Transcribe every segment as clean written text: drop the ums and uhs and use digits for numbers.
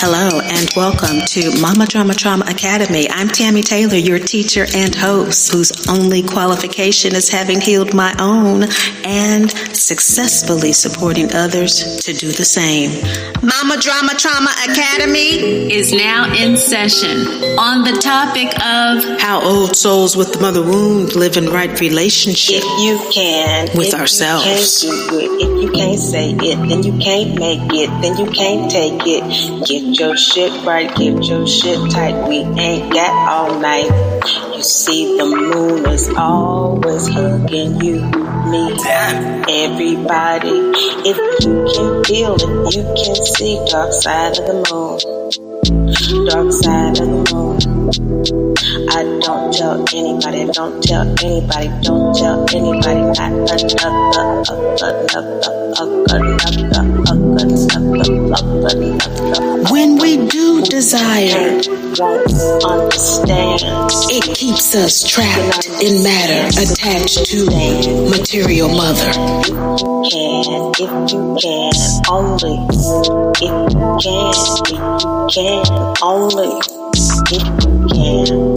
Hello and welcome to Mama Drama Trauma Academy. I'm Tammy Taylor, your teacher and host, whose only qualification is having healed my own and successfully supporting others to do the same. Mama Drama Trauma Academy is now in session on the topic of how old souls with the mother wound live in right relationship with ourselves. If you can't do it, if you can't say it, then you can't make it, then you can't take it. Get your shit right, get your shit tight. We ain't got all night. You see, the moon is always hugging you, me, everybody. If you can feel it, you can see dark side of the moon. Dark side of the moon. I don't tell anybody, don't tell anybody, don't tell anybody, not another. When we do desire, won't understand. It keeps us trapped in matter, attached to material mother. If you can, only if you can, only if you can.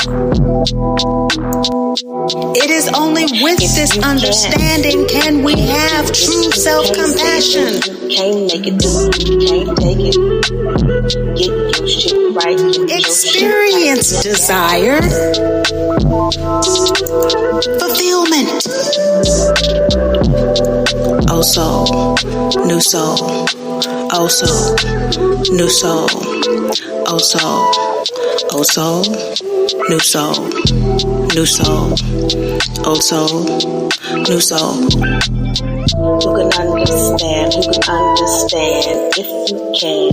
It is only with this understanding can we have true self-compassion. You can't make it, you can't take it. Get your shit right. Experience desire. Fulfillment. Oh soul, new soul. Oh soul, new soul. Oh soul, oh soul, new soul. New soul, old soul, new soul. You can understand, if you can,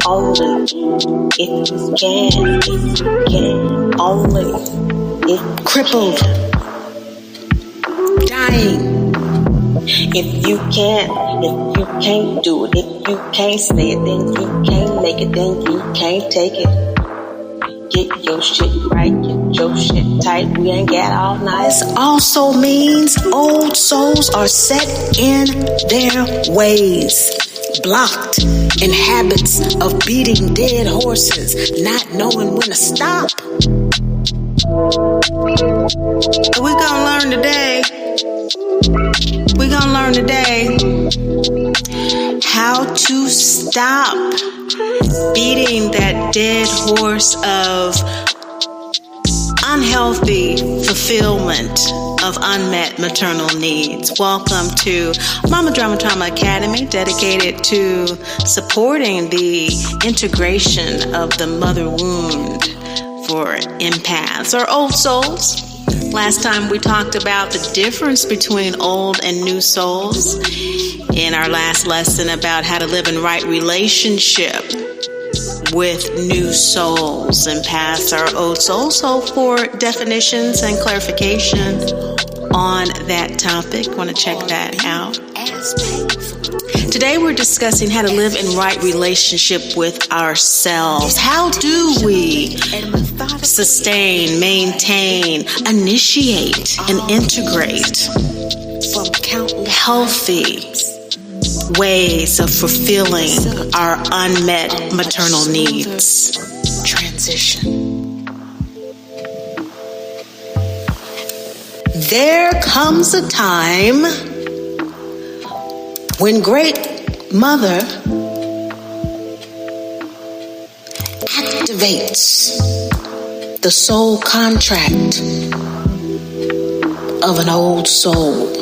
only if you can, only if crippled, dying. If you can't do it, if you can't say it, then you can't make it, then you can't take it. Get your shit right, get your shit tight. We ain't got all night. This also means old souls are set in their ways, blocked in habits of beating dead horses, not knowing when to stop. We're gonna learn today. We're gonna learn today how to stop beating that dead horse of unhealthy fulfillment of unmet maternal needs. Welcome to Mama Drama Trauma Academy, dedicated to supporting the integration of the mother wound for empaths or old souls. Last time we talked about the difference between old and new souls in our last lesson about how to live in right relationship with new souls and past our old souls. So for definitions and clarification on that topic, want to check that out. Today we're discussing how to live in right relationship with ourselves. How do we sustain, maintain, initiate, and integrate healthy ways of fulfilling our unmet maternal needs? Transition. There comes a time when Great Mother activates the soul contract of an old soul.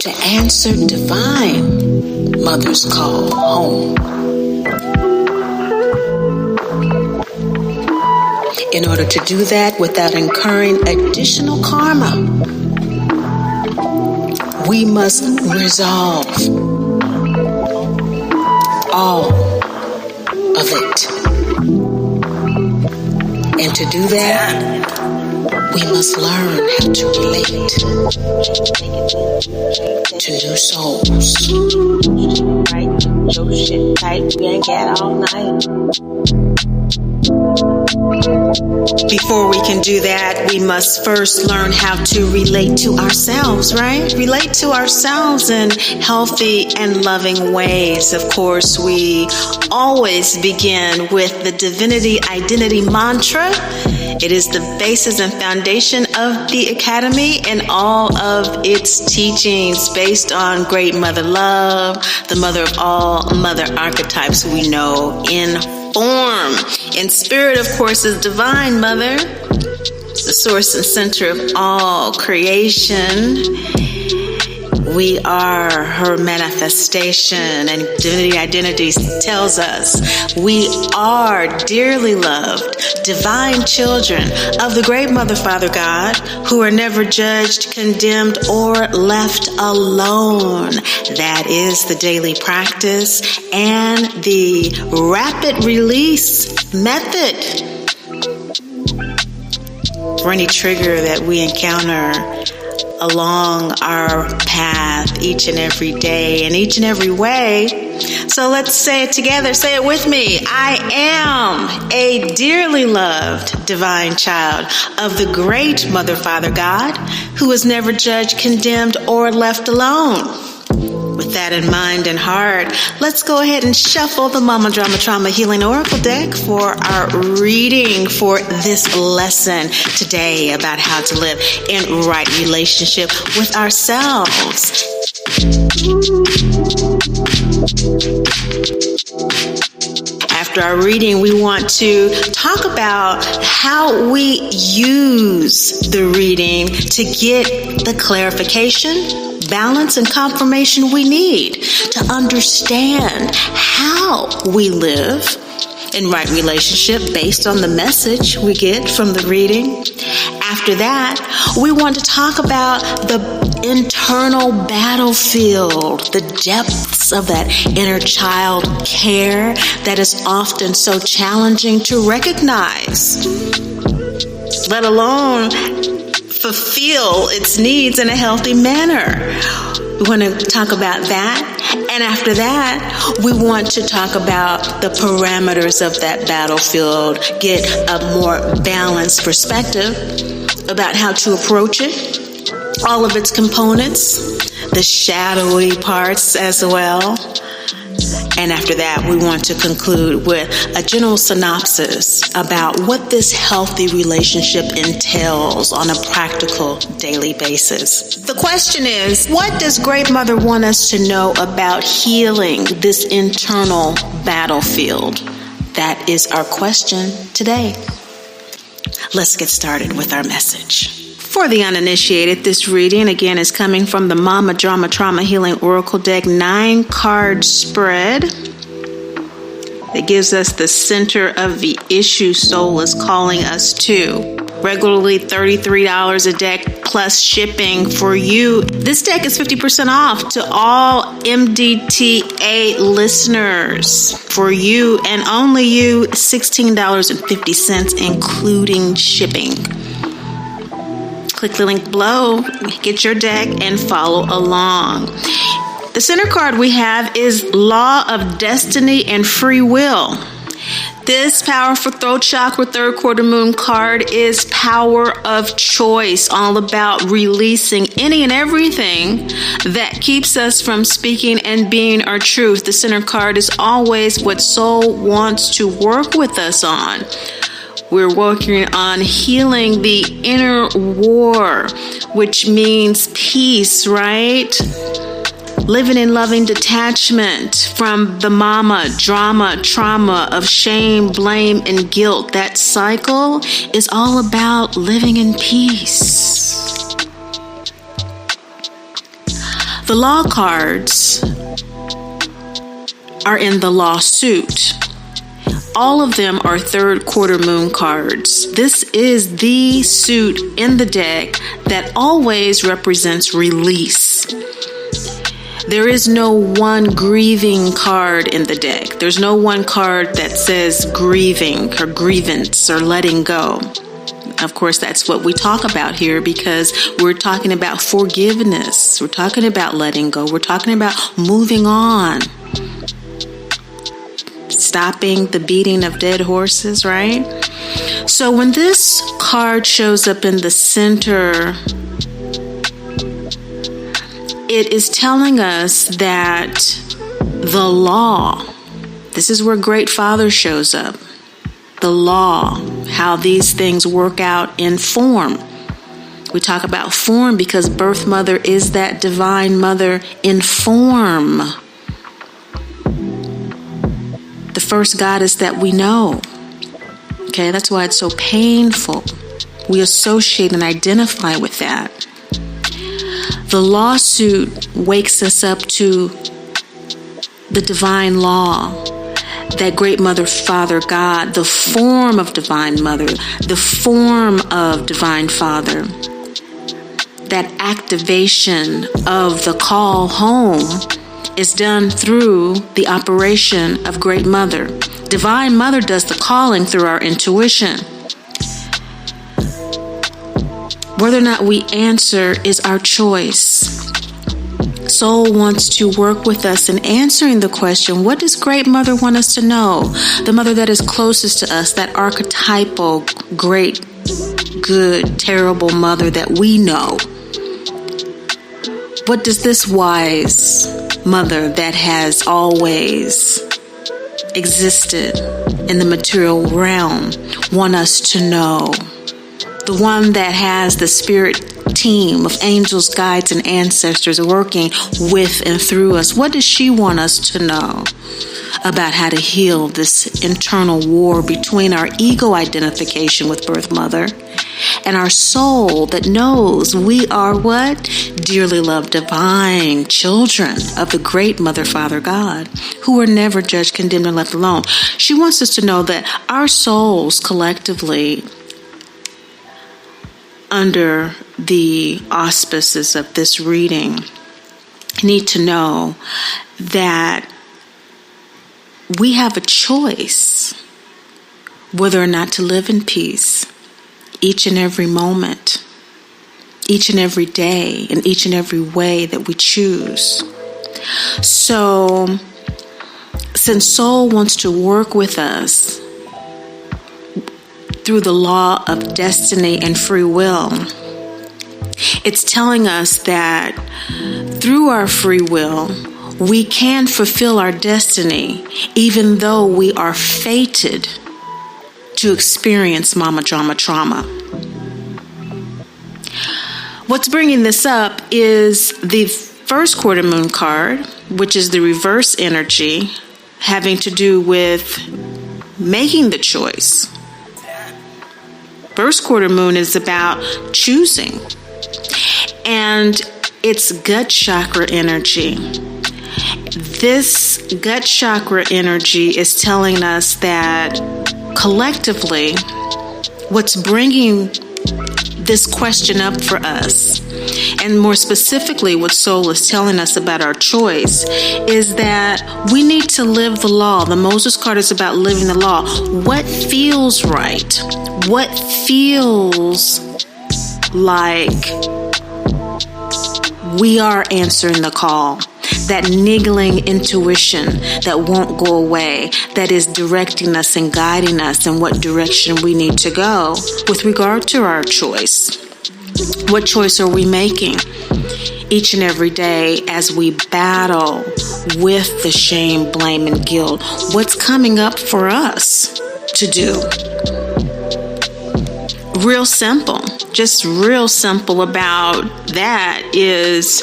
To answer divine mother's call home. In order to do that without incurring additional karma, we must resolve all of it. And to do that, we must learn how to relate to new souls. Right, your shit tight. We ain't got all night. Before we can do that, we must first learn how to relate to ourselves, right? Relate to ourselves in healthy and loving ways. Of course, we always begin with the divinity identity mantra. It is the basis and foundation of the Academy and all of its teachings based on great mother love, the mother of all mother archetypes we know in form. In spirit, of course, is divine mother, the source and center of all creation. We are her manifestation, and divinity identity tells us we are dearly loved, divine children of the great Mother, Father, God, who are never judged, condemned, or left alone. That is the daily practice and the rapid release method for any trigger that we encounter along our path each and every day and each and every way. So let's say it together. Say it with me. I am a dearly loved divine child of the great Mother, Father, God, who is never judged, condemned, or left alone. With that in mind and heart, let's go ahead and shuffle the Mama Drama Trauma Healing Oracle deck for our reading for this lesson today about how to live in right relationship with ourselves. After our reading, we want to talk about how we use the reading to get the clarification, balance, and confirmation we need to understand how we live in right relationship based on the message we get from the reading. After that, we want to talk about the internal battlefield, the depths of that inner child care that is often so challenging to recognize, let alone fulfill its needs in a healthy manner. We want to talk about that. And after that, we want to talk about the parameters of that battlefield, get a more balanced perspective about how to approach it, all of its components, the shadowy parts as well. And after that, we want to conclude with a general synopsis about what this healthy relationship entails on a practical daily basis. The question is, what does Great Mother want us to know about healing this internal battlefield? That is our question today. Let's get started with our message. For the uninitiated, this reading again is coming from the Mama Drama Trauma Healing Oracle deck 9-card spread. It gives us the center of the issue soul is calling us to. Regularly $33 a deck plus shipping for you. This deck is 50% off to all MDTA listeners. For you and only you, $16.50 including shipping. Click the link below, get your deck, and follow along. The center card we have is Law of Destiny and Free Will. This powerful throat chakra third quarter moon card is power of choice, all about releasing any and everything that keeps us from speaking and being our truth. The center card is always what soul wants to work with us on. We're working on healing the inner war, which means peace, right? Living in loving detachment from the mama, drama, trauma of shame, blame, and guilt. That cycle is all about living in peace. The law cards are in the lawsuit. All of them are third quarter moon cards. This is the suit in the deck that always represents release. There is no one grieving card in the deck. There's no one card that says grieving or grievance or letting go. Of course, that's what we talk about here because we're talking about forgiveness. We're talking about letting go. We're talking about moving on. stopping the beating of dead horses, right? So when this card shows up in the center, it is telling us that the law, this is where Great Father shows up. The law, how these things work out in form. We talk about form because birth mother is that divine mother in form. The first goddess that we know. Okay, that's why it's so painful. We associate and identify with that. The lawsuit wakes us up to the divine law, that great mother, father, God, the form of divine mother, the form of divine father. That activation of the call home is done through the operation of great mother. Divine mother does the calling through our intuition. Whether or not we answer is our choice. Soul wants to work with us in answering the question, what does great mother want us to know? The mother that is closest to us, that archetypal, great, good, terrible mother that we know. What does this wise mother that has always existed in the material realm want us to know? The one that has the spirit team of angels, guides, and ancestors working with and through us. What does she want us to know about how to heal this internal war between our ego identification with birth mother and our soul that knows we are what? Dearly loved divine children of the great mother, father, God, who are never judged, condemned, or left alone. She wants us to know that our souls collectively, under the auspices of this reading, need to know that we have a choice whether or not to live in peace each and every moment, each and every day, in each and every way that we choose. So, since Soul wants to work with us through the law of destiny and free will, it's telling us that through our free will, we can fulfill our destiny even though we are fated to experience mama drama trauma. What's bringing this up is the first quarter moon card, which is the reverse energy, having to do with making the choice. First quarter moon is about choosing, and it's gut chakra energy. This gut chakra energy is telling us that collectively, what's bringing this question up for us, and more specifically what Soul is telling us about our choice, is that we need to live the law. The Moses card is about living the law. What feels right? What feels like we are answering the call? That niggling intuition that won't go away, that is directing us and guiding us in what direction we need to go with regard to our choice. What choice are we making each and every day as we battle with the shame, blame, and guilt? What's coming up for us to do? Real simple, just real simple about that is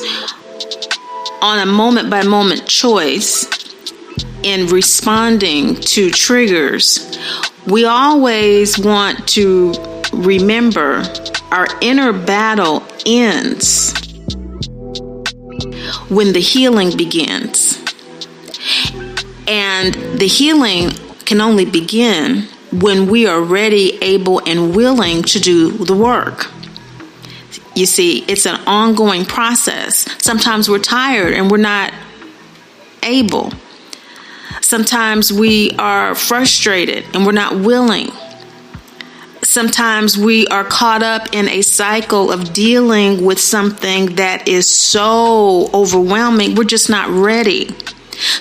on a moment-by-moment choice in responding to triggers. We always want to remember our inner battle ends when the healing begins. And the healing can only begin when we are ready, able, and willing to do the work. You see, it's an ongoing process. Sometimes we're tired and we're not able. Sometimes we are frustrated and we're not willing. Sometimes we are caught up in a cycle of dealing with something that is so overwhelming, we're just not ready.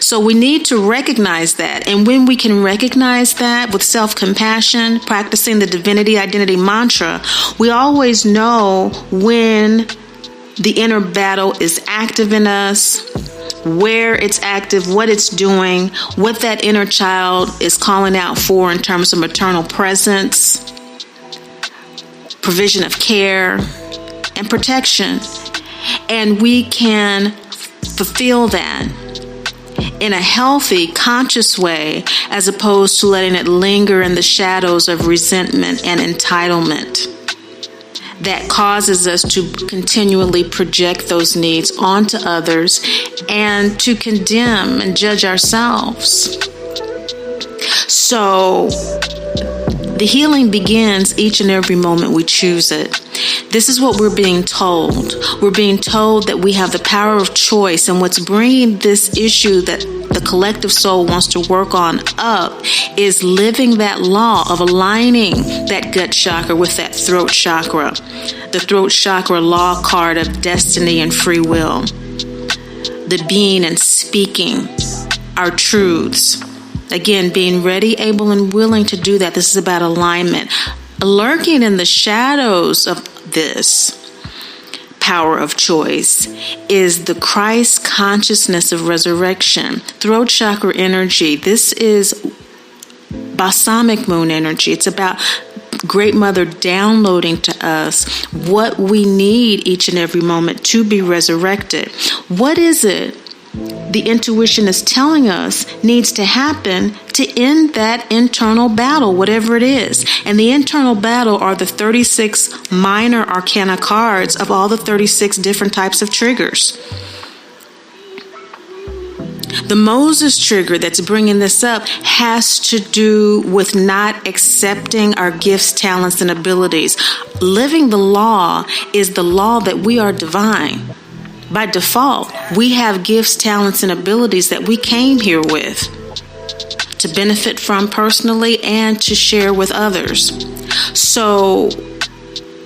So we need to recognize that. And when we can recognize that with self-compassion, practicing the divinity identity mantra, we always know when the inner battle is active in us, where it's active, what it's doing, what that inner child is calling out for in terms of maternal presence, provision of care, and protection. And we can fulfill that in a healthy, conscious way, as opposed to letting it linger in the shadows of resentment and entitlement that causes us to continually project those needs onto others and to condemn and judge ourselves. So the healing begins each and every moment we choose it. This is what we're being told. We're being told that we have the power of choice, and what's bringing this issue that the collective soul wants to work on up is living that law of aligning that gut chakra with that throat chakra. The throat chakra law card of destiny and free will. The being and speaking our truths. Again, being ready, able, and willing to do that. This is about alignment. Lurking in the shadows of this power of choice is the Christ consciousness of resurrection. Throat chakra energy. This is balsamic moon energy. It's about Great Mother downloading to us what we need each and every moment to be resurrected. What is it the intuition is telling us needs to happen to end that internal battle, whatever it is? And the internal battle are the 36 minor arcana cards of all the 36 different types of triggers. The Moses trigger that's bringing this up has to do with not accepting our gifts, talents, and abilities. Living the law is the law that we are divine. By default, we have gifts, talents, and abilities that we came here with to benefit from personally and to share with others. So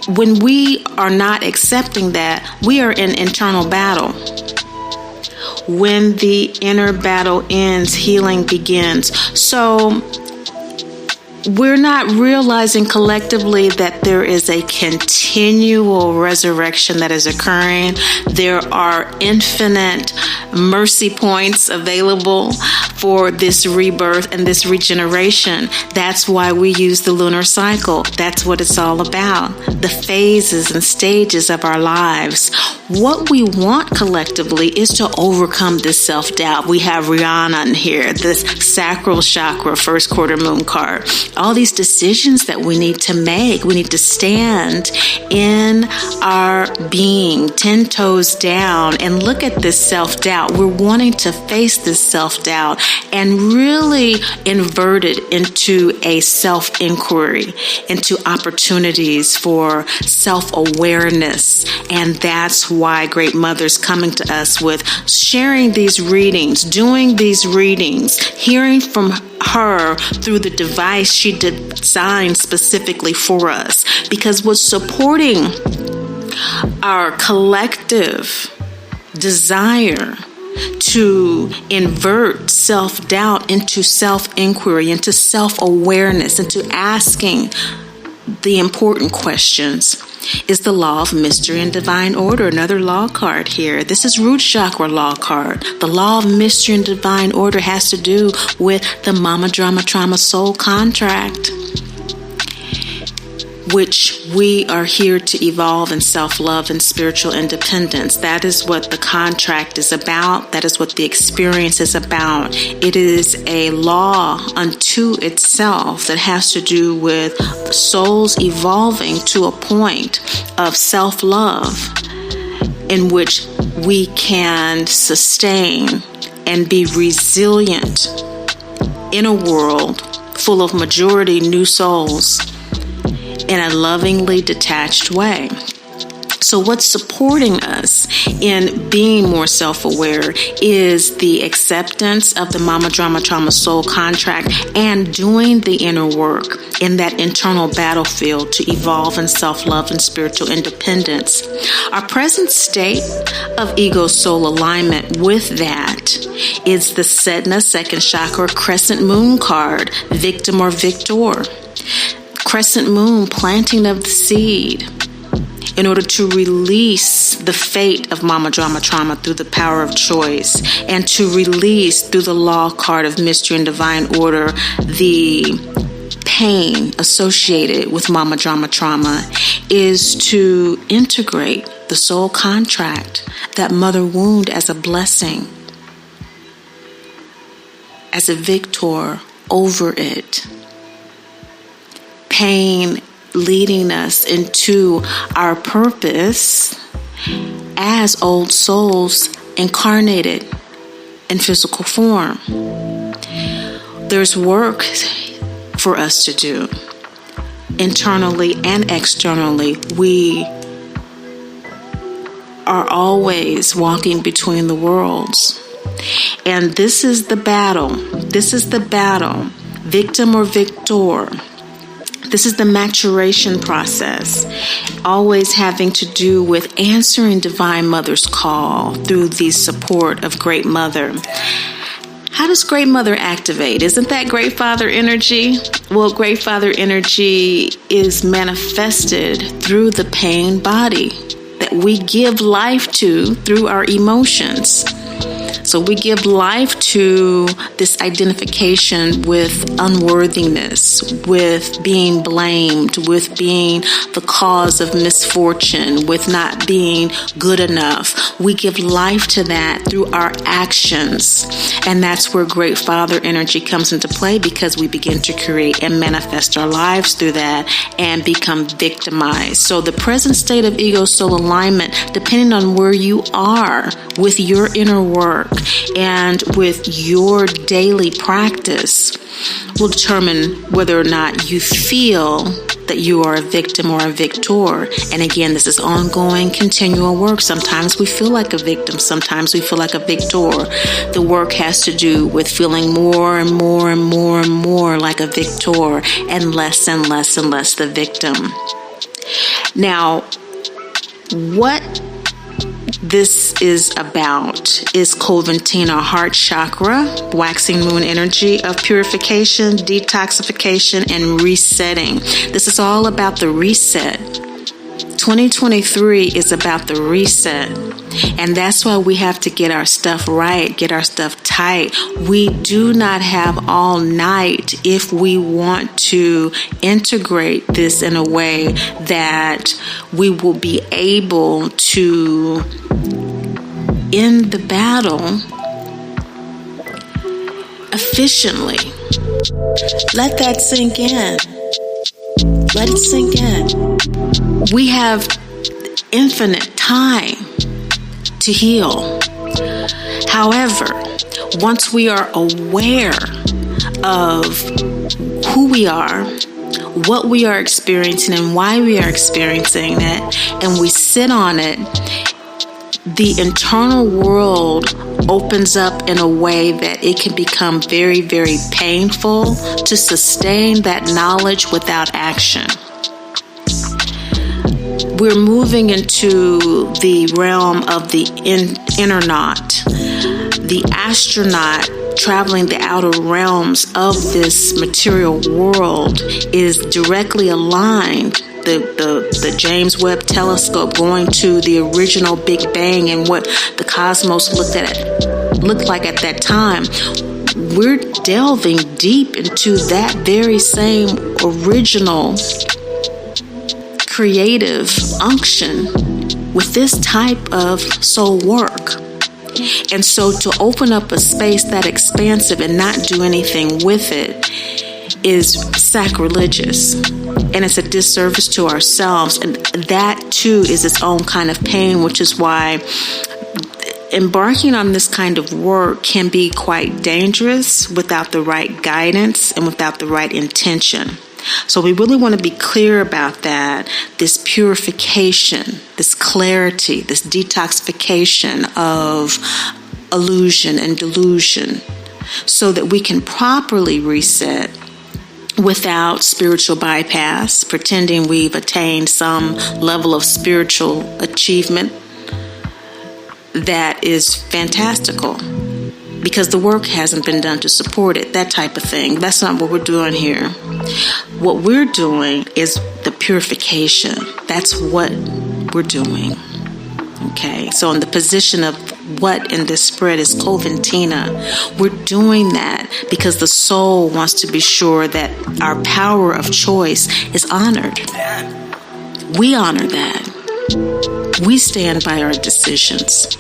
when we are not accepting that, we are in internal battle. When the inner battle ends, healing begins. So we're not realizing collectively that there is a continual resurrection that is occurring. There are infinite mercy points available for this rebirth and this regeneration. That's why we use the lunar cycle. That's what it's all about. The phases and stages of our lives. What we want collectively is to overcome this self-doubt. We have Rihanna in here, this sacral chakra, first quarter moon card. All these decisions that we need to make. We need to stand in our being, 10 toes down, and look at this self-doubt. We're wanting to face this self-doubt and really invert it into a self-inquiry, into opportunities for self-awareness. And that's why Great Mother's coming to us with sharing these readings, doing these readings, hearing from her through the device she designed specifically for us. Because what's supporting our collective desire to invert self-doubt into self-inquiry, into self-awareness, into asking the important questions is the law of mystery and divine order. Another law card here. This is root chakra law card. The law of mystery and divine order has to do with the Mama Drama Trauma Soul contract, which we are here to evolve in self-love and spiritual independence. That is what the contract is about. That is what the experience is about. It is a law unto itself that has to do with souls evolving to a point of self-love in which we can sustain and be resilient in a world full of majority new souls in a lovingly detached way. So what's supporting us in being more self-aware is the acceptance of the Mama Drama Trauma Soul contract and doing the inner work in that internal battlefield to evolve in self-love and spiritual independence. Our present state of ego-soul alignment with that is the Sedna second chakra crescent moon card, victim or victor. Crescent moon, planting of the seed, in order to release the fate of Mama Drama Trauma through the power of choice, and to release through the law card of mystery and divine order the pain associated with Mama Drama Trauma, is to integrate the soul contract, that mother wound, as a blessing, as a victor over it. Pain leading us into our purpose as old souls incarnated in physical form. There's work for us to do internally and externally. We are always walking between the worlds. And this is the battle. This is the battle, victim or victor. This is the maturation process, always having to do with answering Divine Mother's call through the support of Great Mother. How does Great Mother activate? Isn't that Great Father energy? Well, Great Father energy is manifested through the pain body that we give life to through our emotions. So we give life to this identification with unworthiness, with being blamed, with being the cause of misfortune, with not being good enough. We give life to that through our actions. And that's where Great Father energy comes into play, because we begin to create and manifest our lives through that and become victimized. So the present state of ego-soul alignment, depending on where you are with your inner work and with your daily practice, will determine whether or not you feel that you are a victim or a victor. And again, this is ongoing, continual work. Sometimes we feel like a victim. Sometimes we feel like a victor. The work has to do with feeling more and more and more and more like a victor, and less the victim. Now, what this is about is Coventina heart chakra, waxing moon energy of purification, detoxification, and resetting. This is all about the reset. 2023 is about the reset. And that's why we have to get our stuff right, get our stuff tight. We do not have all night if we want to integrate this in a way that we will be able to end the battle efficiently. Let that sink in. Let it sink in. We have infinite time to heal. However, once we are aware of who we are, what we are experiencing, and why we are experiencing it, and we sit on it, the internal world opens up in a way that it can become very, very painful to sustain that knowledge without action. We're moving into the realm of the innernaut, the astronaut traveling the outer realms of this material world is directly aligned. The James Webb telescope going to the original Big Bang and what the cosmos looked like at that time. We're delving deep into that very same original creative unction with this type of soul work. And so to open up a space that expansive and not do anything with it is sacrilegious. And it's a disservice to ourselves. And that too is its own kind of pain, which is why embarking on this kind of work can be quite dangerous without the right guidance and without the right intention. So we really want to be clear about that, this purification, this clarity, this detoxification of illusion and delusion, so that we can properly reset without spiritual bypass, pretending we've attained some level of spiritual achievement that is fantastical because the work hasn't been done to support it, that type of thing. That's not what we're doing here. What we're doing is the purification. That's what we're doing. Okay, so in the position of what in this spread is Coventina, we're doing that because the soul wants to be sure that our power of choice is honored. We honor that. We stand by our decisions,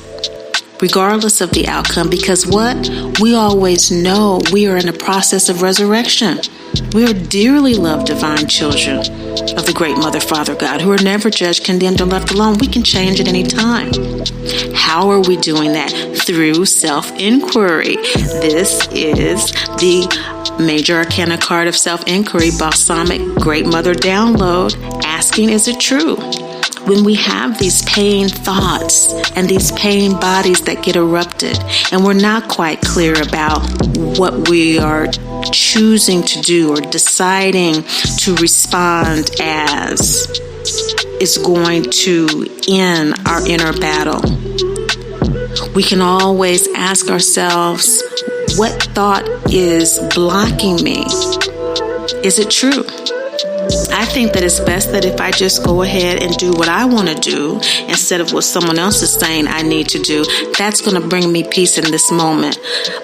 regardless of the outcome, because what? We always know we are in a process of resurrection. We are dearly loved divine children of the great Mother, Father, God, who are never judged, condemned, or left alone. We can change at any time. How are we doing that? Through self-inquiry. This is the Major Arcana card of self-inquiry, Balsamic Great Mother download, asking, is it true? When we have these pain thoughts and these pain bodies that get erupted, and we're not quite clear about what we are choosing to do or deciding to respond as is going to end our inner battle, we can always ask ourselves, what thought is blocking me? Is it true? I think that it's best that if I just go ahead and do what I want to do instead of what someone else is saying I need to do, that's going to bring me peace in this moment.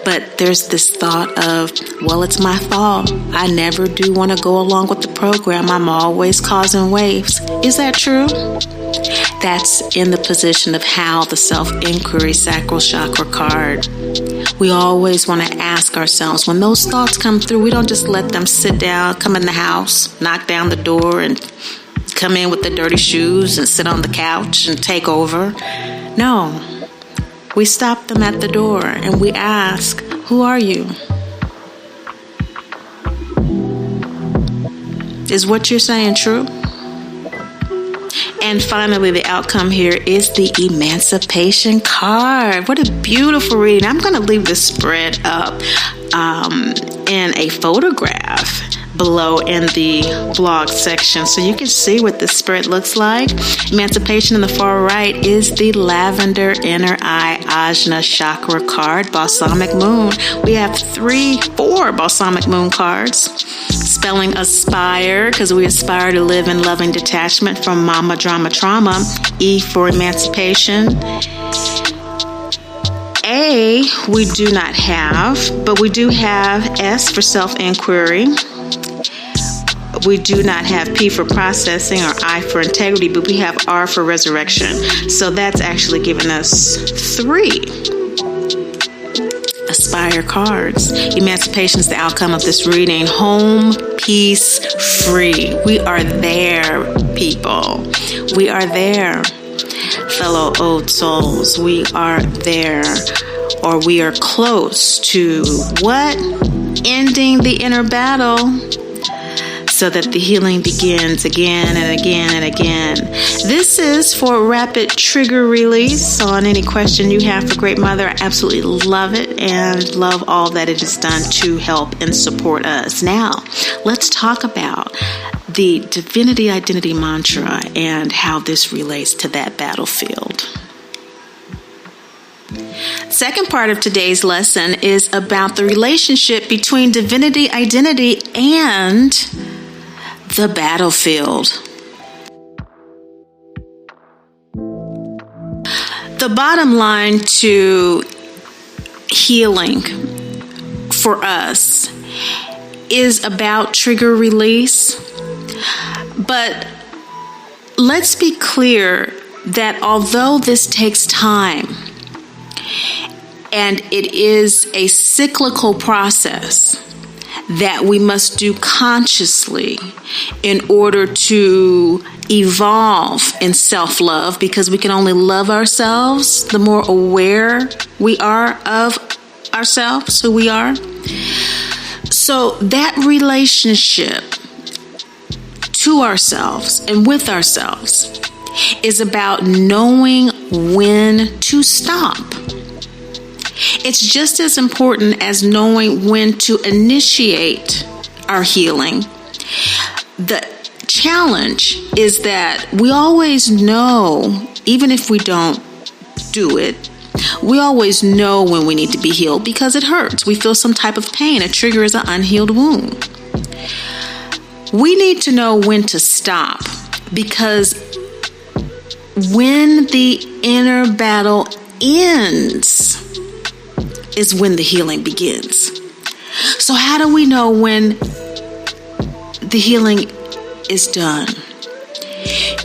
But there's this thought of, well, it's my fault. I never do want to go along with the program. I'm always causing waves. Is that true? That's in the position of how the self-inquiry sacral chakra card. We always want to ask ourselves, when those thoughts come through, we don't just let them sit down, come in the house, knock down the door, and come in with the dirty shoes and sit on the couch and take over. No, we stop them at the door and we ask, who are you? Is what you're saying true? And finally, the outcome here is the Emancipation card. What a beautiful reading. I'm going to leave the spread up in a photograph below in the blog section so you can see what the spread looks like. Emancipation in the far right is the Lavender Inner Eye Ajna Chakra card, Balsamic Moon. We have 4 Balsamic Moon cards. Spelling aspire, because we aspire to live in loving detachment from mama drama trauma. E for emancipation. A, we do not have, but we do have S for self-inquiry. We do not have P for processing or I for integrity, but we have R for resurrection. So that's actually giving us 3 Aspire cards. Emancipation is the outcome of this reading. Home, peace, free. We are there, people. We are there, fellow old souls. We are there, or we are close to what? Ending the inner battle, so that the healing begins again and again and again. This is for rapid trigger release on any question you have for Great Mother. I absolutely love it and love all that it has done to help and support us. Now, let's talk about the Divinity Identity Mantra and how this relates to that battlefield. Second part of today's lesson is about the relationship between divinity identity and the battlefield. The bottom line to healing for us is about trigger release. But let's be clear that although this takes time and it is a cyclical process that we must do consciously in order to evolve in self-love, because we can only love ourselves the more aware we are of ourselves, who we are. So that relationship to ourselves and with ourselves is about knowing when to stop. It's just as important as knowing when to initiate our healing. The challenge is that we always know, even if we don't do it, we always know when we need to be healed because it hurts. We feel some type of pain. A trigger is an unhealed wound. We need to know when to stop, because when the inner battle ends is when the healing begins. So how do we know when the healing is done?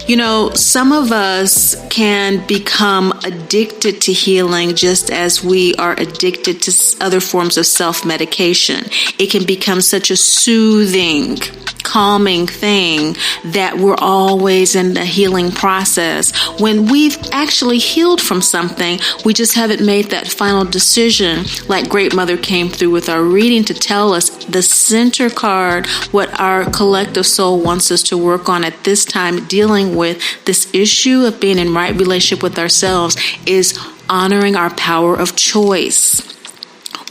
You know, some of us can become addicted to healing just as we are addicted to other forms of self-medication. It can become such a soothing, calming thing that we're always in the healing process. When we've actually healed from something, we just haven't made that final decision. Like Great Mother came through with our reading to tell us the center card, what our collective soul wants us to work on at this time, dealing with this issue of being in right relationship with ourselves, is honoring our power of choice.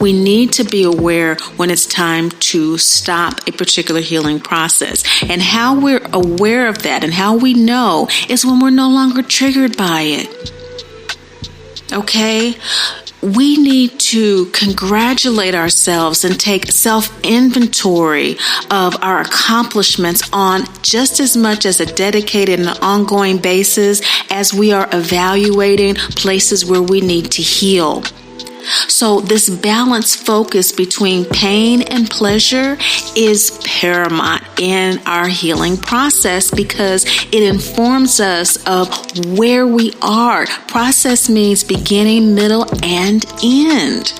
We need to be aware when it's time to stop a particular healing process. And how we're aware of that and how we know is when we're no longer triggered by it. Okay? We need to congratulate ourselves and take self-inventory of our accomplishments on just as much as a dedicated and ongoing basis as we are evaluating places where we need to heal. So this balanced focus between pain and pleasure is paramount in our healing process because it informs us of where we are. Process means beginning, middle, and end.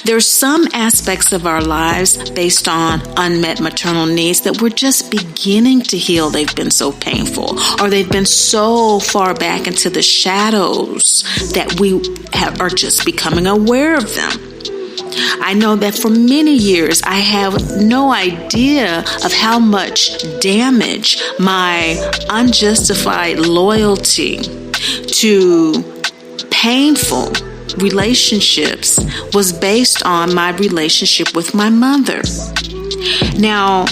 There's some aspects of our lives based on unmet maternal needs that we're just beginning to heal. They've been so painful, or they've been so far back into the shadows that we are just becoming aware of them. I know that for many years, I have no idea of how much damage my unjustified loyalty to painful relationships was based on my relationship with my mother. Now,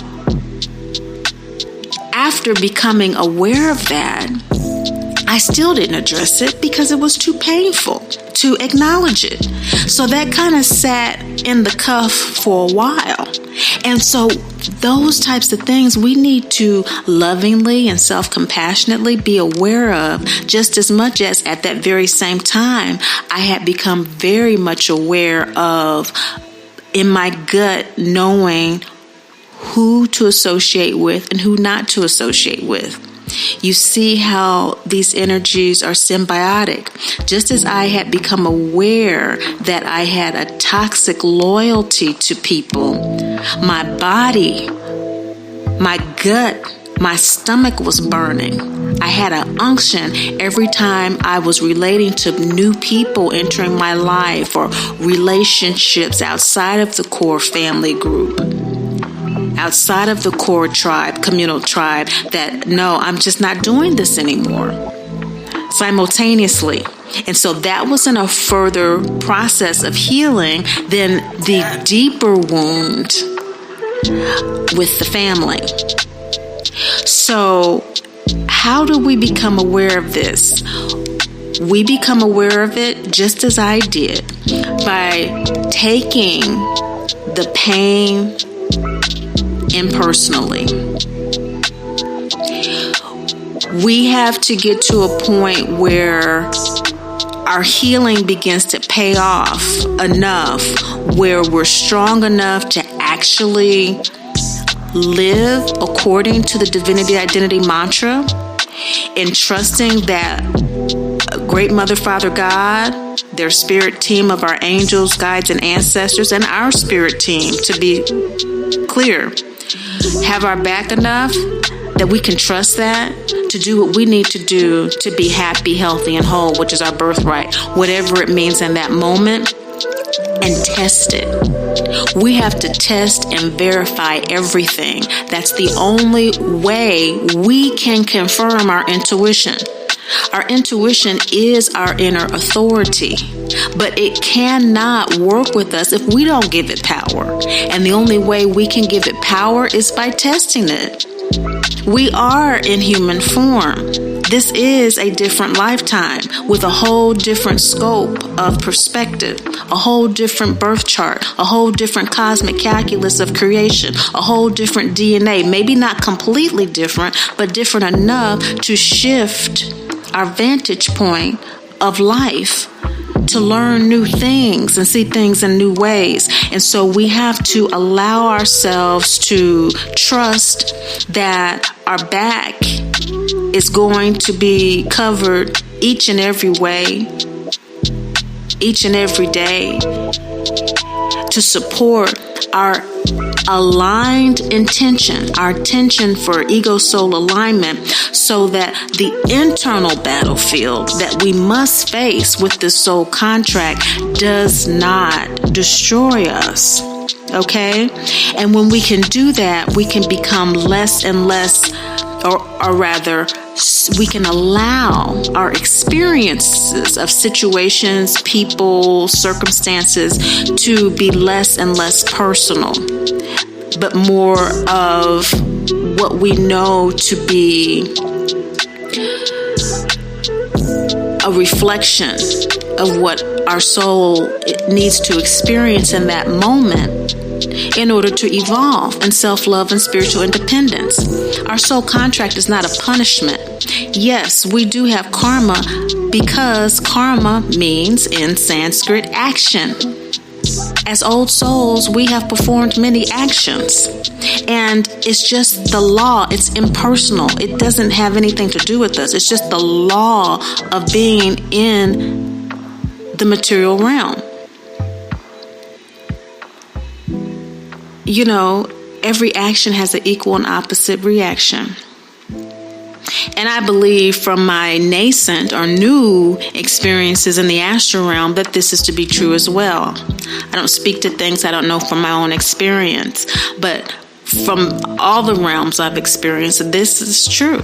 after becoming aware of that, I still didn't address it because it was too painful to acknowledge it. So that kind of sat in the cuff for a while. And so those types of things we need to lovingly and self-compassionately be aware of, just as much as at that very same time, I had become very much aware of, in my gut, knowing who to associate with and who not to associate with. You see how these energies are symbiotic. Just as I had become aware that I had a toxic loyalty to people, my body, my gut, my stomach was burning. I had an unction every time I was relating to new people entering my life or relationships outside of the core family group, outside of the core tribe, communal tribe, that no, I'm just not doing this anymore simultaneously. And so that wasn't a further process of healing than the deeper wound with the family. So how do we become aware of this? We become aware of it just as I did, by taking the pain impersonally. We have to get to a point where our healing begins to pay off enough, where we're strong enough to actually live according to the divinity identity mantra, and trusting that Great Mother, Father God, their spirit team of our angels, guides, and ancestors, and our spirit team, to be clear, have our back enough that we can trust that to do what we need to do to be happy, healthy, and whole, which is our birthright, whatever it means in that moment. and test it. We have to test and verify everything. That's the only way we can confirm our intuition. Our intuition is our inner authority, but it cannot work with us if we don't give it power. And the only way we can give it power is by testing it. We are in human form. This is a different lifetime with a whole different scope of perspective, a whole different birth chart, a whole different cosmic calculus of creation, a whole different DNA, maybe not completely different, but different enough to shift our vantage point of life, to learn new things and see things in new ways. And so we have to allow ourselves to trust that our back is going to be covered each and every way, each and every day, to support our aligned intention, our intention for ego-soul alignment, so that the internal battlefield that we must face with this soul contract does not destroy us. Okay? And when we can do that, we can become less and less, or rather, we can allow our experiences of situations, people, circumstances to be less and less personal, but more of what we know to be a reflection of what our soul needs to experience in that moment in order to evolve in self-love and spiritual independence. Our soul contract is not a punishment. Yes, we do have karma because karma means in Sanskrit action. As old souls, we have performed many actions, and it's just the law. It's impersonal. It doesn't have anything to do with us. It's just the law of being in the material realm. You know, every action has an equal and opposite reaction. And I believe from my nascent or new experiences in the astral realm that this is to be true as well. I don't speak to things I don't know from my own experience, but from all the realms I've experienced, this is true.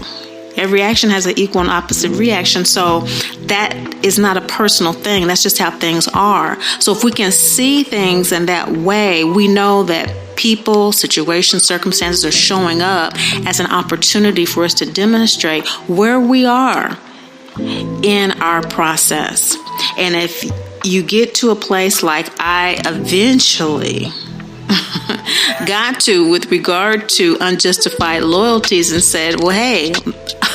Every action has an equal and opposite reaction. So that is not a personal thing. That's just how things are. So if we can see things in that way, we know that people, situations, circumstances are showing up as an opportunity for us to demonstrate where we are in our process. And if you get to a place like I eventually got to with regard to unjustified loyalties and said, well, hey,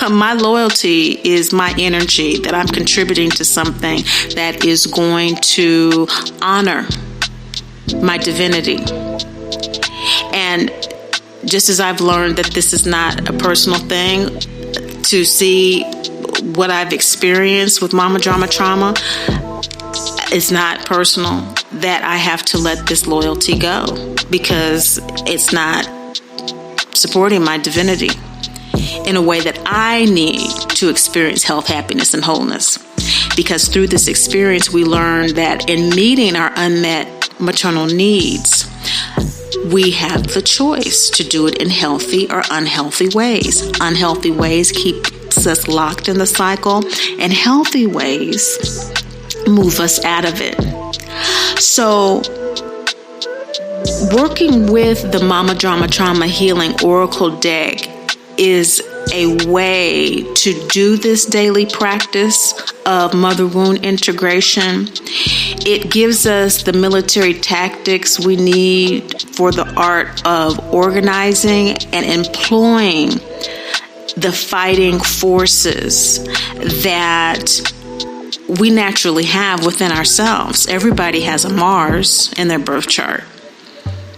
my loyalty is my energy that I'm contributing to something that is going to honor my divinity. And just as I've learned that this is not a personal thing, to see what I've experienced with Mama Drama Trauma is not personal, that I have to let this loyalty go because it's not supporting my divinity in a way that I need to experience health, happiness, and wholeness. Because through this experience, we learn that in meeting our unmet maternal needs, we have the choice to do it in healthy or unhealthy ways. Unhealthy ways keeps us locked in the cycle, and healthy ways move us out of it. So, working with the Mama Drama Trauma Healing Oracle deck is a way to do this daily practice of mother wound integration. It gives us the military tactics we need for the art of organizing and employing the fighting forces that we naturally have within ourselves. Everybody has a Mars in their birth chart.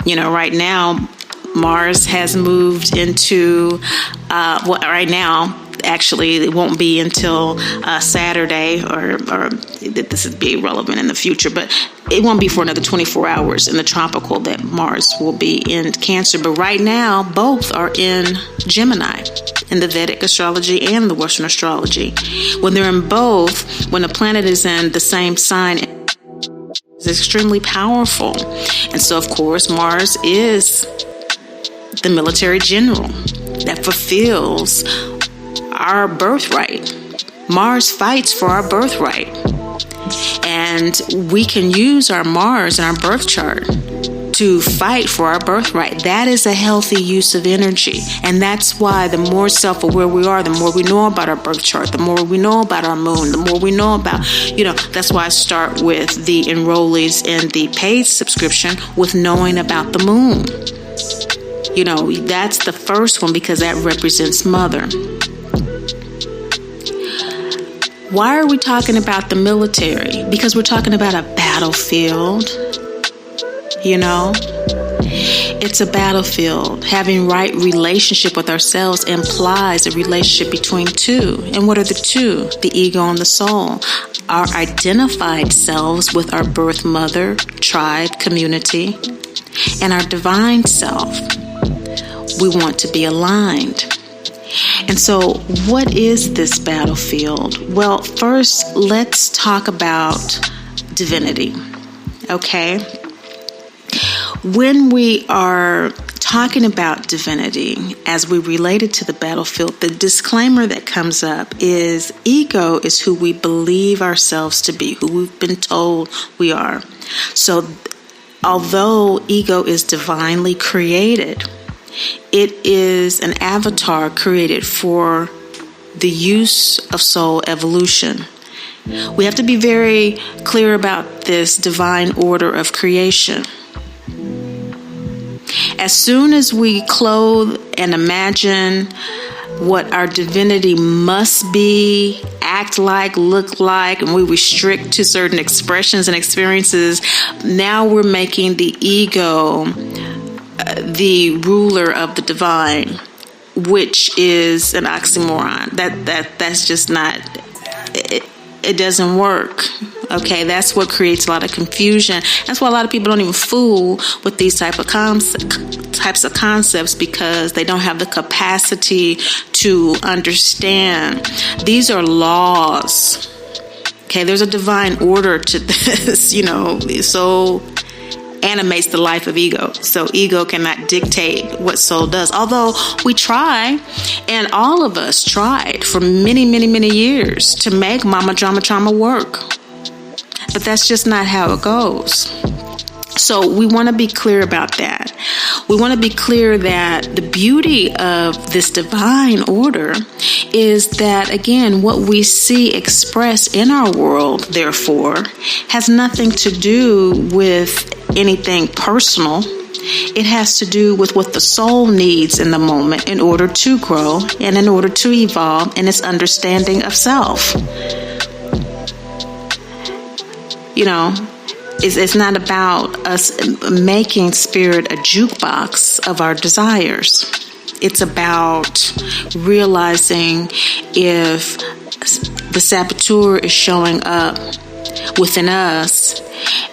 You know, right now, Mars has moved into, right now, actually, it won't be until Saturday, or this would be relevant in the future, but it won't be for another 24 hours in the tropical that Mars will be in Cancer. But right now, both are in Gemini, in the Vedic astrology and the Western astrology. When they're in both, when a planet is in the same sign is extremely powerful. And so, of course, Mars is the military general that fulfills our birthright. Mars fights for our birthright. And we can use our Mars and our birth chart to fight for our birthright. That is a healthy use of energy. And that's why the more self-aware we are, the more we know about our birth chart, the more we know about our moon, the more we know about, that's why I start with the enrollees in the paid subscription with knowing about the moon. That's the first one because that represents mother. Why are we talking about the military? Because we're talking about a battlefield. It's a battlefield. Having right relationship with ourselves implies a relationship between two. And what are the two? The ego and the soul. Our identified selves with our birth mother, tribe, community, and our divine self. We want to be aligned. And so, what is this battlefield? Well, first, let's talk about divinity. Okay? When we are talking about divinity as we relate it to the battlefield, the disclaimer that comes up is ego is who we believe ourselves to be, who we've been told we are. So, although ego is divinely created, it is an avatar created for the use of soul evolution. We have to be very clear about this divine order of creation. As soon as we clothe and imagine what our divinity must be, act like, look like, and we restrict to certain expressions and experiences, now we're making the ego the ruler of the divine, which is an oxymoron. That's just not, it doesn't work. Okay, that's what creates a lot of confusion. That's why a lot of people don't even fool with these types of concepts, because they don't have the capacity to understand. These are laws. Okay, there's a divine order to this, so animates the life of ego. So ego cannot dictate what soul does. Although we try, and all of us tried for many, many, many years to make Mama Drama Trauma work. But that's just not how it goes. So we want to be clear about that. We want to be clear that the beauty of this divine order is that, again, what we see expressed in our world, therefore, has nothing to do with anything personal. It has to do with what the soul needs in the moment in order to grow and in order to evolve in its understanding of self. It's not about us making spirit a jukebox of our desires. It's about realizing if the saboteur is showing up within us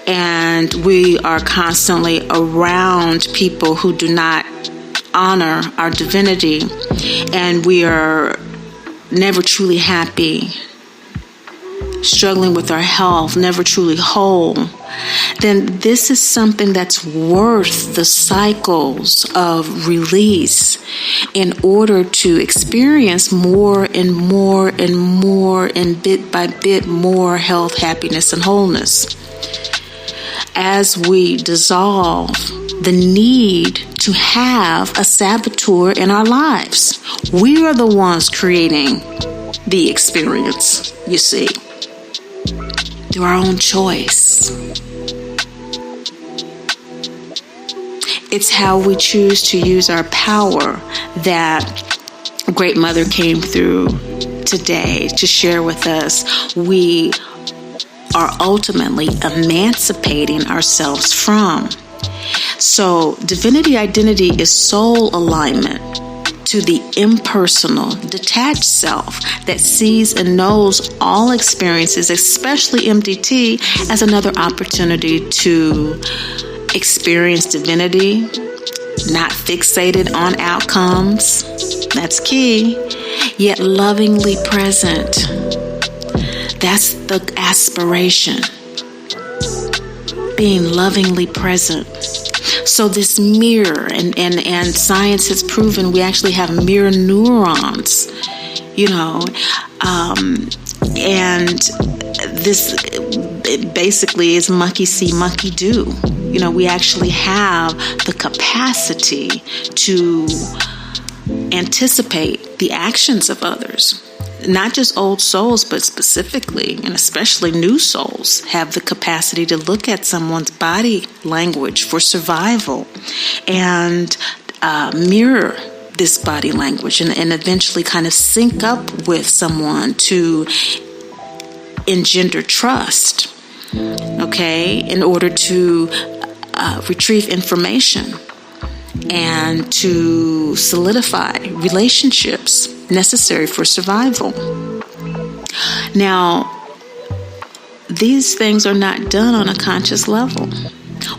and we are constantly around people who do not honor our divinity, and we are never truly happy, struggling with our health, never truly whole, then this is something that's worth the cycles of release in order to experience more and more and more and bit by bit more health, happiness, and wholeness. As we dissolve the need to have a saboteur in our lives, we are the ones creating the experience, you see, through our own choice. It's how we choose to use our power that Great Mother came through today to share with us. We are ultimately emancipating ourselves from. So, divinity identity is soul alignment to the impersonal, detached self that sees and knows all experiences, especially MDT, as another opportunity to experience divinity, not fixated on outcomes. That's key, yet lovingly present. That's the aspiration. being lovingly present. So this mirror, and science has proven we actually have mirror neurons, and this basically is monkey see, monkey do. We actually have the capacity to anticipate the actions of others. Not just old souls, but specifically and especially new souls have the capacity to look at someone's body language for survival and mirror this body language and eventually kind of sync up with someone to engender trust, okay, in order to retrieve information and to solidify relationships necessary for survival. Now, these things are not done on a conscious level,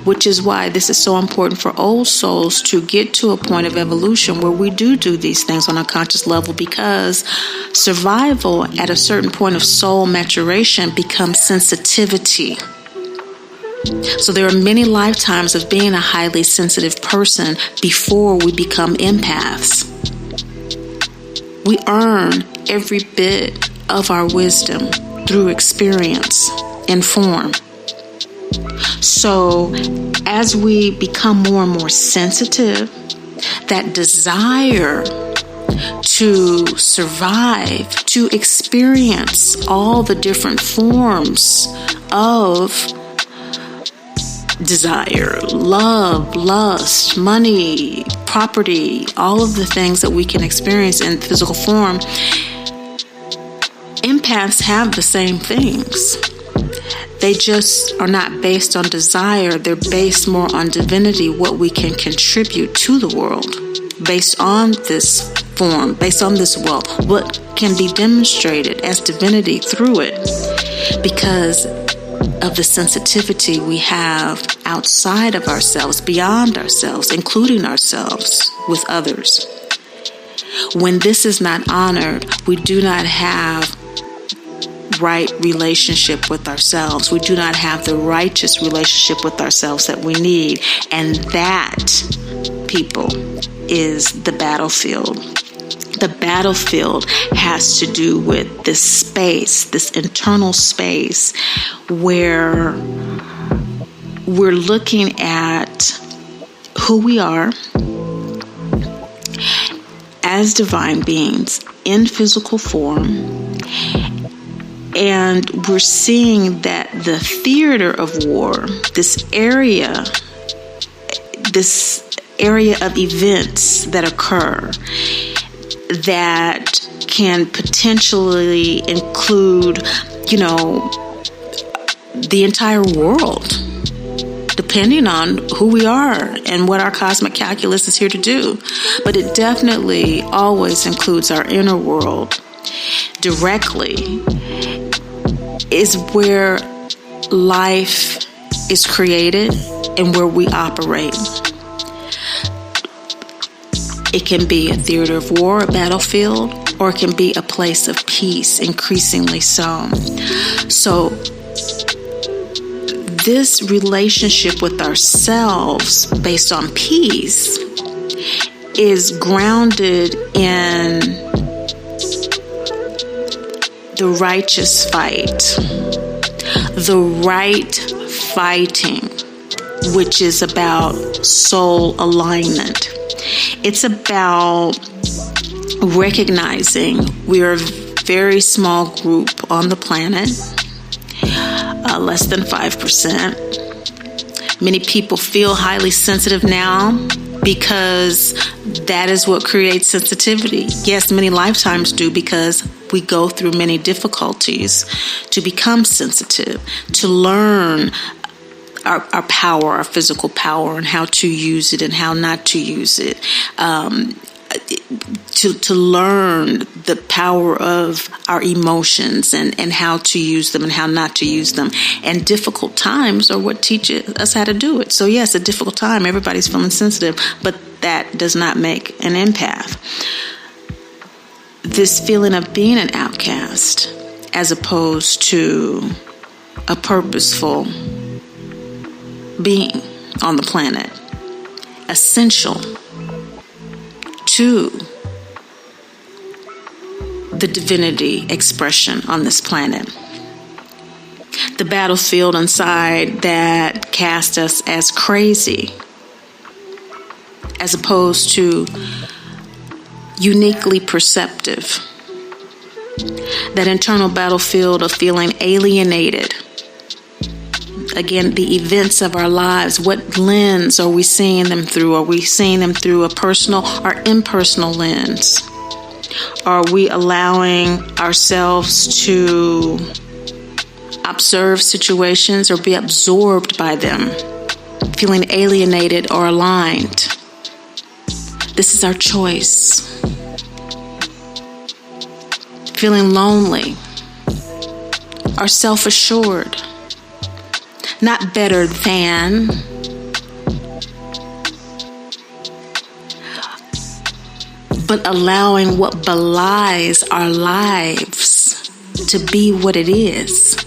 which is why this is so important for old souls to get to a point of evolution where we do these things on a conscious level, because survival at a certain point of soul maturation becomes sensitivity. So there are many lifetimes of being a highly sensitive person before we become empaths. We earn every bit of our wisdom through experience and form. So as we become more and more sensitive, that desire to survive, to experience all the different forms of desire, love, lust, money, property, all of the things that we can experience in physical form, empaths have the same things. They just are not based on desire. They're based more on divinity, what we can contribute to the world based on this form, based on this wealth, what can be demonstrated as divinity through it, because of the sensitivity we have outside of ourselves, beyond ourselves, including ourselves with others. When this is not honored, we do not have right relationship with ourselves. We do not have the righteous relationship with ourselves that we need. And that, people, is the battlefield. The battlefield has to do with this space, this internal space where we're looking at who we are as divine beings in physical form, and we're seeing that the theater of war, this area of events that occur that can potentially include, the entire world, depending on who we are and what our cosmic calculus is here to do. But it definitely always includes our inner world directly, is where life is created and where we operate. It can be a theater of war, a battlefield, or it can be a place of peace, increasingly so. So this relationship with ourselves based on peace is grounded in the righteous fight, the right fighting, which is about soul alignment. It's about recognizing we're a very small group on the planet, less than 5%. Many people feel highly sensitive now because that is what creates sensitivity. Yes, many lifetimes do, because we go through many difficulties to become sensitive, to learn our power, our physical power, and how to use it and how not to use it. To learn the power of our emotions and how to use them and how not to use them. And difficult times are what teach us how to do it. So yes, a difficult time, everybody's feeling sensitive, but that does not make an empath. This feeling of being an outcast as opposed to a purposeful being on the planet, essential to the divinity expression on this planet. The battlefield inside that cast us as crazy, as opposed to uniquely perceptive. That internal battlefield of feeling alienated. Again, the events of our lives, what lens are we seeing them through? Are we seeing them through a personal or impersonal lens? Are we allowing ourselves to observe situations or be absorbed by them, feeling alienated or aligned? This is our choice. Feeling lonely or self-assured, not better than, but allowing what belies our lives to be what it is.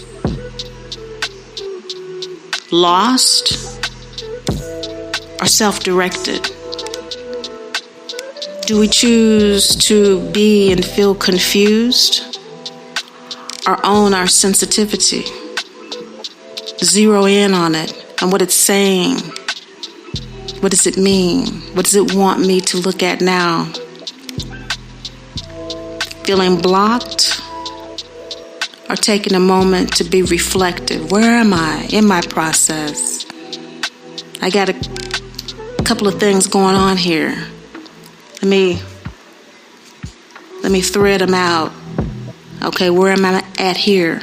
Lost or self-directed? Do we choose to be and feel confused or own our sensitivity? Zero in on it and what it's saying. What does it mean? What does it want me to look at now? Feeling blocked or taking a moment to be reflective. Where am I in my process? I got a couple of things going on here. Let me thread them out. Okay, where am I at here?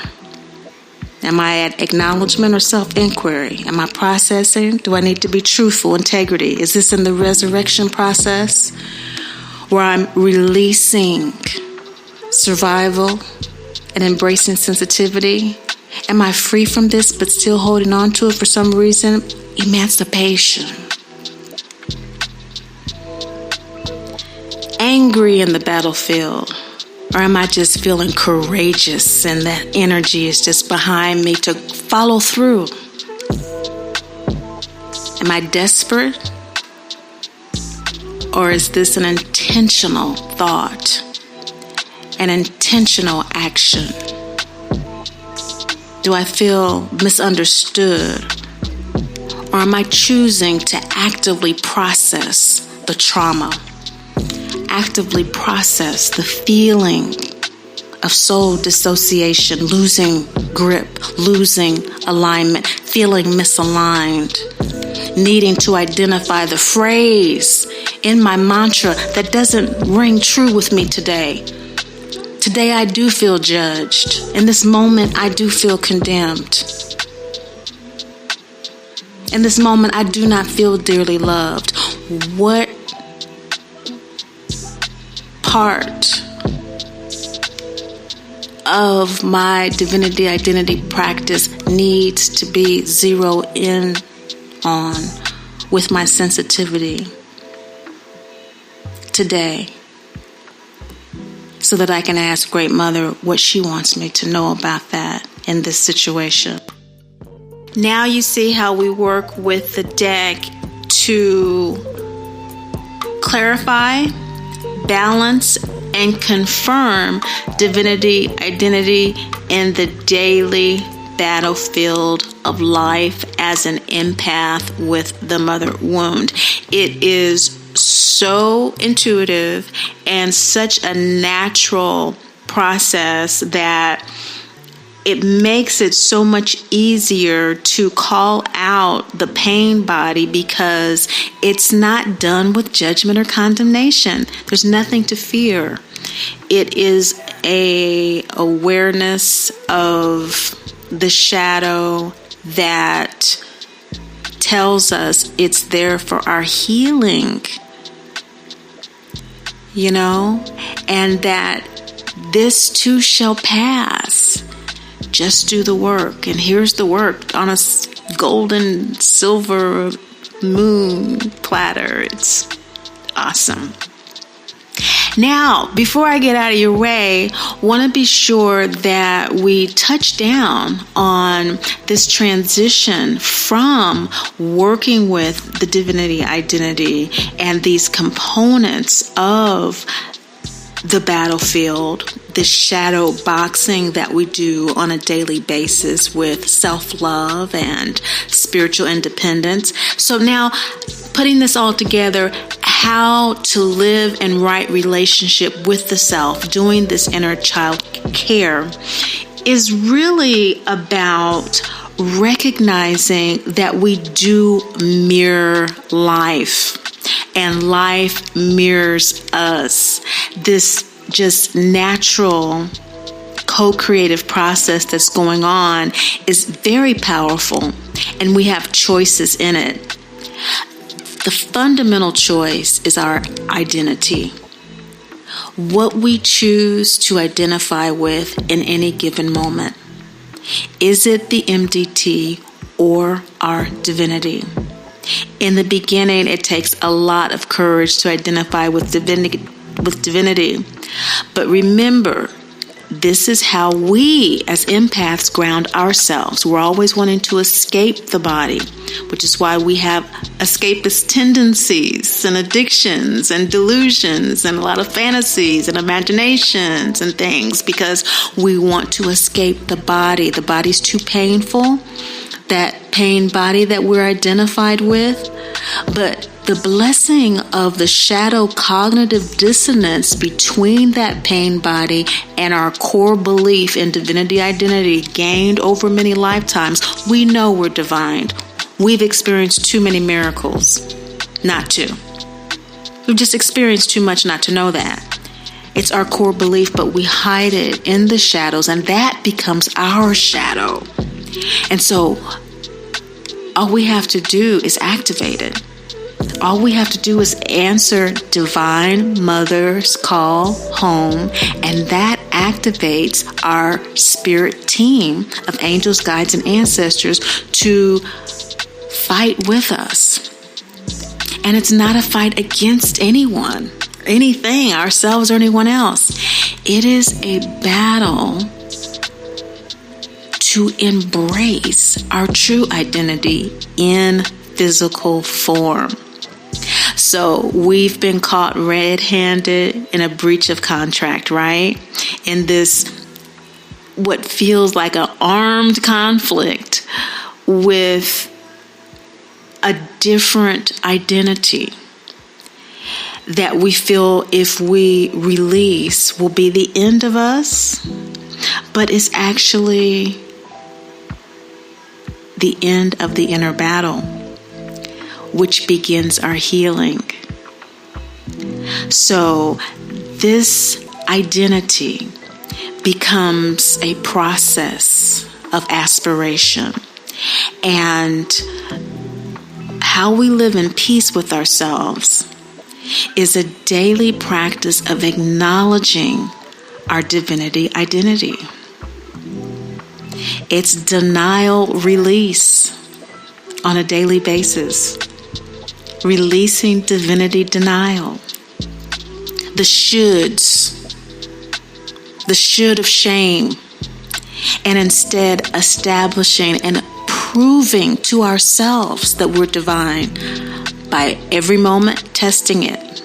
Am I at acknowledgement or self-inquiry? Am I processing? Do I need to be truthful, integrity? Is this in the resurrection process where I'm releasing survival and embracing sensitivity? Am I free from this but still holding on to it for some reason? Emancipation. Angry in the battlefield? Or am I just feeling courageous and that energy is just behind me to follow through? Am I desperate? Or is this an intentional thought, an intentional action? Do I feel misunderstood? Or am I choosing to actively process the trauma? Actively process the feeling of soul dissociation, losing grip, losing alignment, feeling misaligned, needing to identify the phrase in my mantra that doesn't ring true with me today. Today I do feel judged. In this moment I do feel condemned. In this moment I do not feel dearly loved. What part of my divinity identity practice needs to be zeroed in on with my sensitivity today, so that I can ask Great Mother what she wants me to know about that in this situation. Now you see how we work with the deck to clarify, balance, and confirm divinity identity in the daily battlefield of life as an empath with the mother wound. It is so intuitive and such a natural process that it makes it so much easier to call out the pain body, because it's not done with judgment or condemnation. There's nothing to fear. It is a awareness of the shadow that tells us it's there for our healing, and that this too shall pass. Just do the work. And here's the work on a golden silver moon platter. It's awesome. Now, before I get out of your way, want to be sure that we touch down on this transition from working with the divinity identity and these components of the battlefield, the shadow boxing that we do on a daily basis with self-love and spiritual independence. So now, putting this all together, how to live in right relationship with the self, doing this inner child care, is really about recognizing that we do mirror life, and life mirrors us. This just natural co-creative process that's going on is very powerful, and we have choices in it. The fundamental choice is our identity. What we choose to identify with in any given moment. Is it the MDT or our divinity? In the beginning, it takes a lot of courage to identify with divinity. But remember, this is how we as empaths ground ourselves. We're always wanting to escape the body, which is why we have escapist tendencies and addictions and delusions and a lot of fantasies and imaginations and things, because we want to escape the body. The body's too painful, that pain body that we're identified with. But the blessing of the shadow cognitive dissonance between that pain body and our core belief in divinity identity gained over many lifetimes, we know we're divine. We've experienced too many miracles not to. We've just experienced too much not to know that. It's our core belief, but we hide it in the shadows, and that becomes our shadow. And so all we have to do is activate it. All we have to do is answer Divine Mother's call home, and that activates our spirit team of angels, guides, and ancestors to fight with us. And it's not a fight against anyone, anything, ourselves, or anyone else. It is a battle to embrace our true identity in physical form. So we've been caught red-handed in a breach of contract, right? In this, what feels like an armed conflict with a different identity that we feel if we release will be the end of us, but it's actually the end of the inner battle, which begins our healing. So this identity becomes a process of aspiration, and how we live in peace with ourselves is a daily practice of acknowledging our divinity identity. It's denial release on a daily basis. Releasing divinity denial. The shoulds. The should of shame. And instead establishing and proving to ourselves that we're divine by every moment testing it.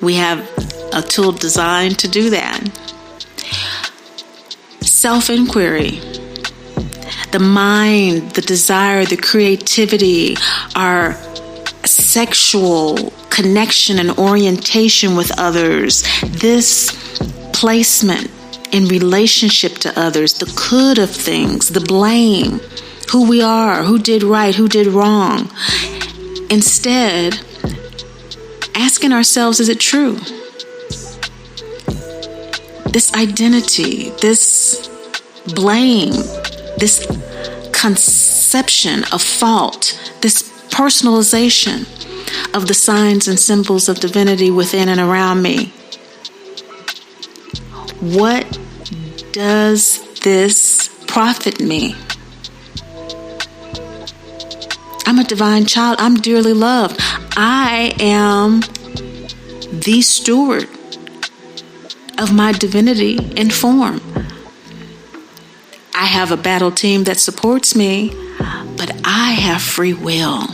We have a tool designed to do that. Self-inquiry. The mind, the desire, the creativity, our sexual connection and orientation with others, this placement in relationship to others, the could of things, the blame, who we are, who did right, who did wrong. Instead, asking ourselves, is it true? This identity, this blame, this conception of fault, this personalization of the signs and symbols of divinity within and around me. What does this profit me? I'm a divine child. I'm dearly loved. I am the steward of my divinity in form. I have a battle team that supports me, but I have free will.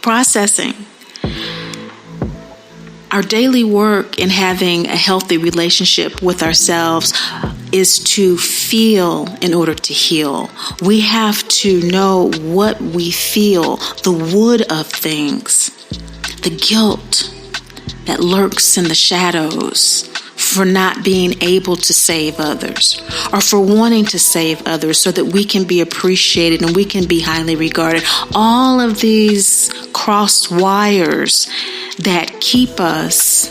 Processing. Our daily work in having a healthy relationship with ourselves is to feel in order to heal. We have to know what we feel, the wood of things, the guilt that lurks in the shadows for not being able to save others or for wanting to save others so that we can be appreciated and we can be highly regarded. All of these crossed wires that keep us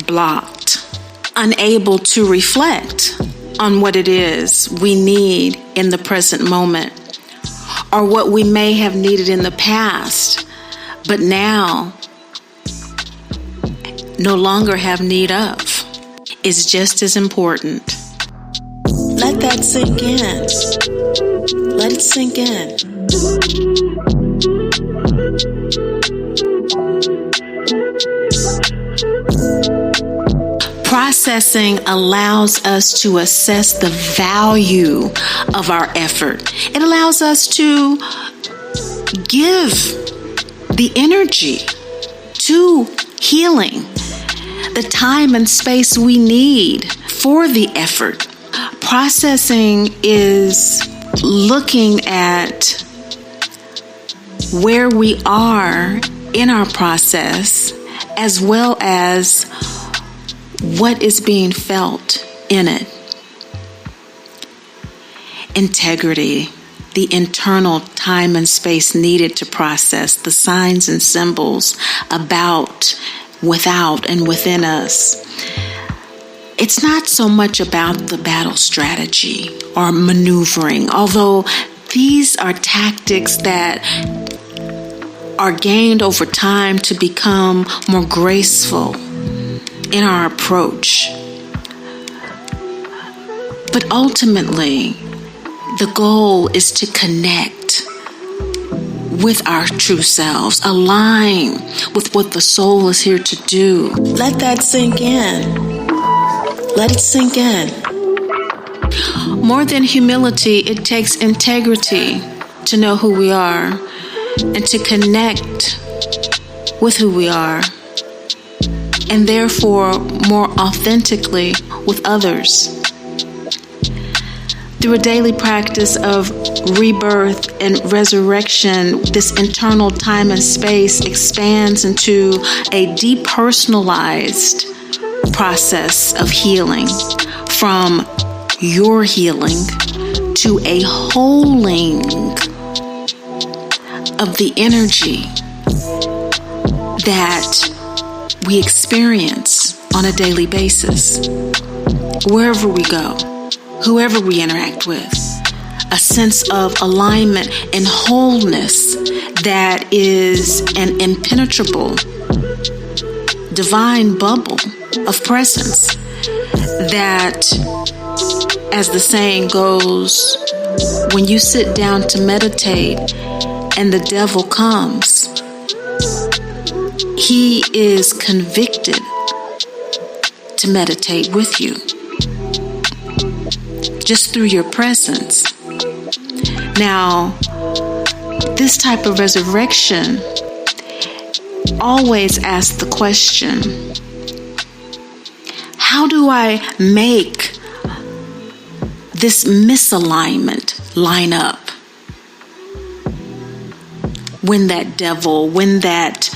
blocked, unable to reflect on what it is we need in the present moment or what we may have needed in the past, but now no longer have need of, is just as important. Let that sink in. Let it sink in. Processing allows us to assess the value of our effort. It allows us to give the energy to healing, the time and space we need for the effort. Processing is looking at where we are in our process as well as what is being felt in it. Integrity, the internal time and space needed to process the signs and symbols about, without, and within us. It's not so much about the battle strategy or maneuvering, although these are tactics that are gained over time to become more graceful in our approach. But ultimately, the goal is to connect with our true selves, align with what the soul is here to do. Let that sink in. Let it sink in. More than humility, it takes integrity to know who we are and to connect with who we are, and therefore more authentically with others. Through a daily practice of rebirth and resurrection, this internal time and space expands into a depersonalized process of healing, from your healing to a holding of the energy that we experience on a daily basis. Wherever we go, whoever we interact with, a sense of alignment and wholeness that is an impenetrable divine bubble of presence that, as the saying goes, when you sit down to meditate and the devil comes, he is convicted to meditate with you just through your presence. Now, this type of resurrection always asks the question, how do I make this misalignment line up when that devil, when that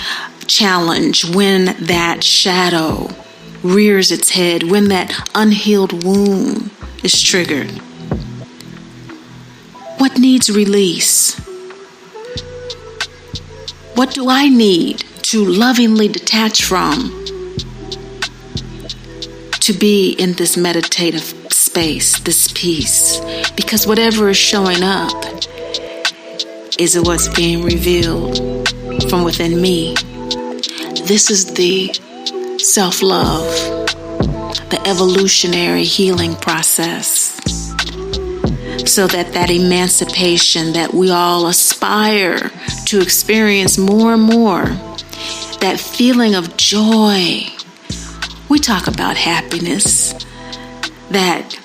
challenge, when that shadow rears its head, when that unhealed wound is triggered? What needs release? What do I need to lovingly detach from to be in this meditative space, this peace? Because whatever is showing up is what's being revealed from within me. This is the self-love, the evolutionary healing process, so that emancipation that we all aspire to experience more and more that feeling of joy. We talk about happiness, that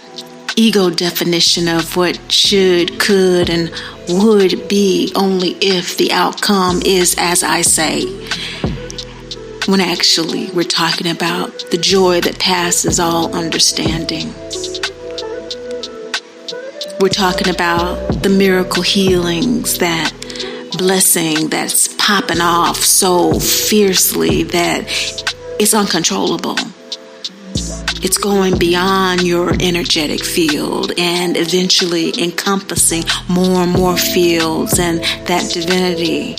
ego definition of what should, could, and would be only if the outcome is as I say. When actually we're talking about the joy that passes all understanding. We're talking about the miracle healings, that blessing that's popping off so fiercely that it's uncontrollable. It's going beyond your energetic field and eventually encompassing more and more fields, and that divinity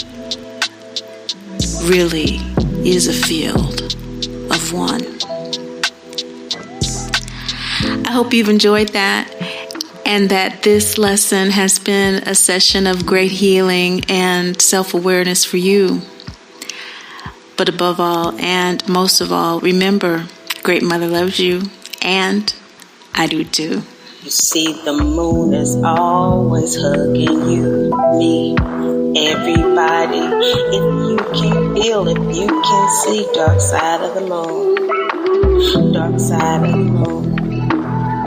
really is a field of one. I hope you've enjoyed that, and that this lesson has been a session of great healing and self-awareness for you. But above all, and most of all, remember, Great Mother loves you, and I do too. You see, the moon is always hugging you, me, everybody. If you can feel, if you can see, dark side of the moon, dark side of the moon.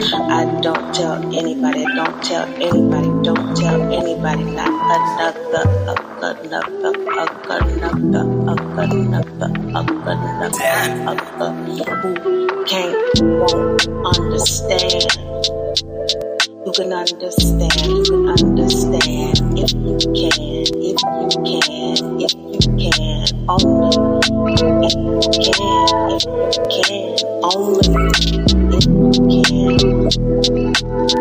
I don't tell anybody, don't tell anybody, don't tell anybody, not another who can't, won't understand. Who can understand, who can understand, if you can, if you can, if you can, only, if you can, only, if you can.